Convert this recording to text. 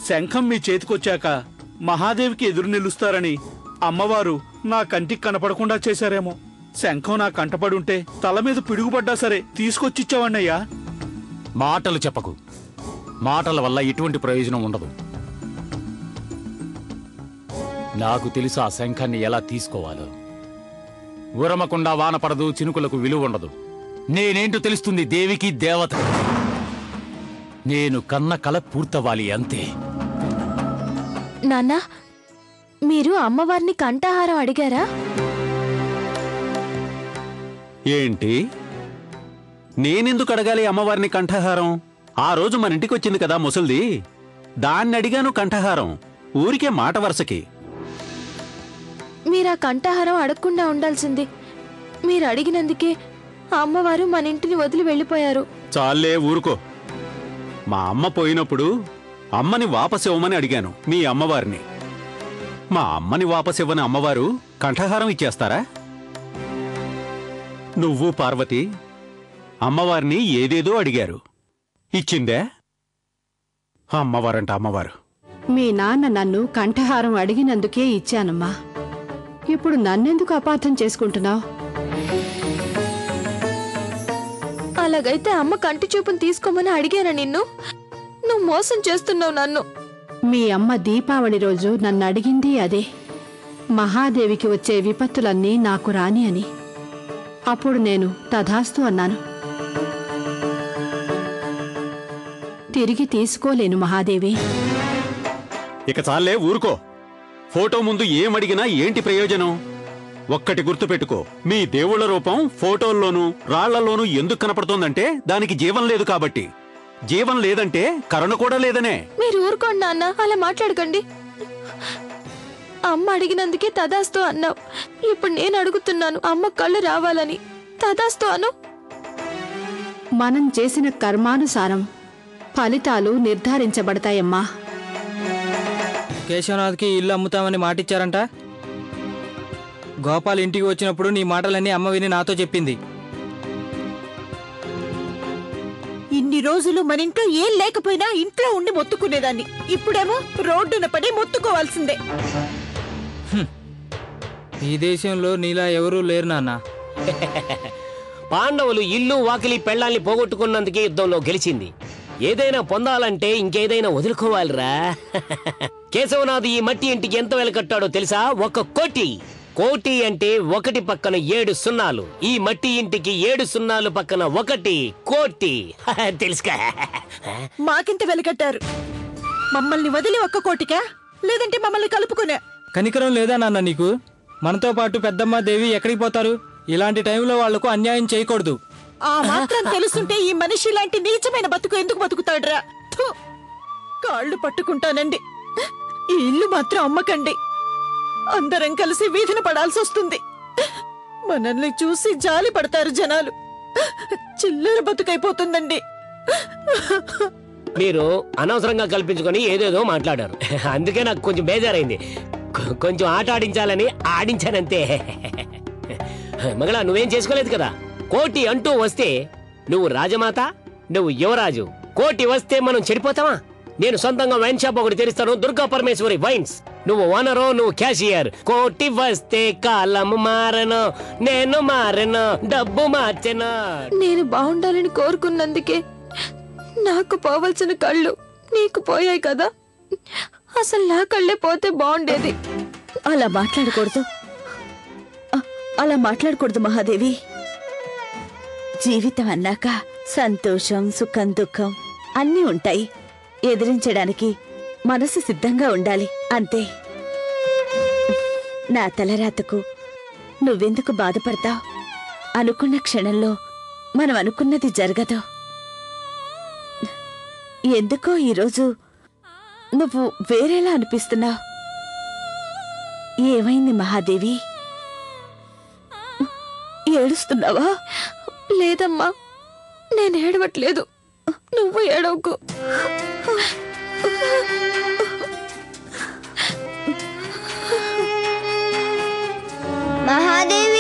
శంఖం మీ చేతికొచ్చాక మహాదేవికి ఎదురు నిలుస్తారని అమ్మవారు నా కంటికి కనపడకుండా చేశారేమో. శంఖం నా కంటపడుంటే తల మీద పిడుగుపడ్డా సరే తీసుకొచ్చిచ్చావన్నయ్యా. మాటలు చెప్పకు. మాటల వల్ల ఎటువంటి ప్రయోజనం ఉండదు. నాకు తెలుసు ఆ శంఖాన్ని ఎలా తీసుకోవాలో. ఉరమకుండా వాన పడదు, చినుకులకు విలువ ఉండదు. నేనేంటో తెలుస్తుంది దేవికి, దేవత. నేను కన్న కల పూర్తవాలి అంతే. నాన్నా, మీరు అమ్మవారిని కంఠహారం అడిగారా? ఏంటి? నేనెందుకు అడగాలి అమ్మవారిని కంఠహారం? ఆ రోజు మన ఇంటికి వచ్చింది కదా ముసల్ది, దాన్ని అడిగాను కంఠహారం. ఊరికే మాట వరుసకి. మీరా కంఠహారం అడగకుండా ఉండాల్సింది. మీరు అడిగినందుకే అమ్మవారు మన ఇంటిని వదిలి వెళ్ళిపోయారు. చాలే ఊరుకో. మా అమ్మ పోయినప్పుడు అమ్మని వాపసివ్వమని అడిగాను మీ అమ్మవారిని. మా అమ్మని వాపసివ్వని అమ్మవారు కంఠహారం ఇచ్చేస్తారా? నువ్వు పార్వతి అమ్మవారిని ఏదేదో అడిగారు, ఇచ్చిందే? అమ్మవారంట అమ్మవారు. మీ నాన్న నన్ను కంఠహారం అడిగినందుకే ఇచ్చానమ్మా. ఇప్పుడు నన్నెందుకు అపార్థం చేసుకుంటున్నావు? అలాగైతే అమ్మ కంటి చూపును తీసుకోమని అడిగాను నిన్ను. నువ్వు మోసం చేస్తున్నావు నన్ను. మీ అమ్మ దీపావళి రోజు నన్ను అడిగింది అదే. మహాదేవికి వచ్చే విపత్తులన్నీ నాకు రాని అని. అప్పుడు నేను తథాస్తు అన్నాను. తిరిగి తీసుకోలేను మహాదేవి. ఇక చాలే ఊరుకో. ఫోటో ముందు ఏమడిగినా ఏంటి ప్రయోజనం? ఒక్కటి గుర్తుపెట్టుకో, మీ దేవుళ్ల రూపం ఫోటోల్లోనూ రాళ్లలోనూ ఎందుకు కనపడుతోందంటే దానికి జీవం లేదు కాబట్టి. జీవం లేదంటే కరుణ కూడా లేదనే. మీరు ఊరుకోండి నాన్న, అలా మాట్లాడకండి. అమ్మ అడిగినందుకే తదాస్తు అన్నావు. ఇప్పుడు నేను అడుగుతున్నాను అమ్మ కళ్ళు రావాలని. తదాస్తు అను. మనం చేసిన కర్మానుసారం ఫలితాలు నిర్ధారించబడతాయమ్మా. కేశవనాథ్కి ఇల్లు అమ్ముతామని మాటిచ్చారంట. గోపాల్ ఇంటికి వచ్చినప్పుడు నీ మాటలన్నీ అమ్మ విని నాతో చెప్పింది. ఇన్ని రోజులు మన ఇంట్లో ఏం లేకపోయినా ఇంట్లో ఉండి మొత్తుకునేదాన్ని. ఇప్పుడేమో రోడ్డున పడి మొత్తుకోవాల్సిందే. ఈ దేశంలో నీలా ఎవరూ లేరు నాన్న. పాండవులు ఇల్లు వాకిలి పెళ్ళాల్ని పోగొట్టుకున్నందుకే యుద్ధంలో గెలిచింది. ఏదైనా పొందాలంటే ఇంకేదైనా వదులుకోవాలిరా. కేశవనాథ్ ఈ మట్టి ఇంటికి ఎంత వెల కట్టాడో తెలుసా? 1 కోటి. కోటి అంటే 1 పక్కన 7 సున్నాలు. ఈ మట్టి ఇంటికి 7 సున్నాలు పక్కన 1 కోటి. తెలుసుకా? మాకింత వెలకట్టారు. మమ్మల్ని వదిలి 1 కోటికా, లేదంటే మమ్మల్ని కలుపుకునే? కనికరం లేదా నాన్న నీకు? మనతో పాటు పెద్దమ్మ దేవి ఎక్కడికి పోతారు? ఇలాంటి టైంలో వాళ్లకు అన్యాయం చేయకూడదు. ఆ మాత్రం తెలుసుంటే ఈ మనిషి లాంటి నీచమైన బతుకు ఎందుకు బతుకుతాడ్రా? కాళ్ళు పట్టుకుంటానండి. ఈ ఇల్లు మాత్రం అమ్మకండి. అందరం కలిసి వీధిన పడాల్సి వస్తుంది. మనల్ని చూసి జాలి పడతారు జనాలు. చిల్లర బతుకైపోతుందండి. మీరు అనవసరంగా కల్పించుకొని ఏదేదో మాట్లాడారు. అందుకే నాకు కొంచెం బేజారైంది. కొంచెం ఆట ఆడించాలని ఆడించానంతే. మగళ నువ్వేం చేసుకోలేదు కదా. కోటి అంటూ వస్తే నువ్వు రాజమాత, నువ్వు యువరాజు. కోటి వస్తే మనం చెడిపోతావా? నేను సొంతంగా వైన్ షాప్ ఒకటి తెరిస్తాను, దుర్గా పరమేశ్వరి వైన్స్. నువ్వు ఓనరో, నువ్వు క్యాషియర్. కోటి వస్తే కాలం మారను, నేను మారను, డబ్బు మార్చెను. నేను బాగుండాలని కోరుకున్నందుకే నాకు పోవలసిన కళ్ళు నీకు పోయాయి కదా. అసలు నా కళ్ళే పోతే బాగుండేది. అలా మాట్లాడకూడదు, అలా మాట్లాడకూడదు మహాదేవి. జీవితం అన్నాక సంతోషం, సుఖం, దుఃఖం అన్నీ ఉంటాయి. ఎదిరించడానికి మనసు సిద్ధంగా ఉండాలి అంతే. నా తలరాతకు నువ్వెందుకు బాధపడతావు? అనుకున్న క్షణంలో మనం అనుకున్నది జరగదు. ఎందుకో ఈరోజు నువ్వు వేరేలా అనిపిస్తున్నావు. ఏమైంది మహాదేవి? ఏడుస్తున్నావా? లేదమ్మా, నేను ఏడవట్లేదు. నువ్వు ఏడవకు. మహాదేవి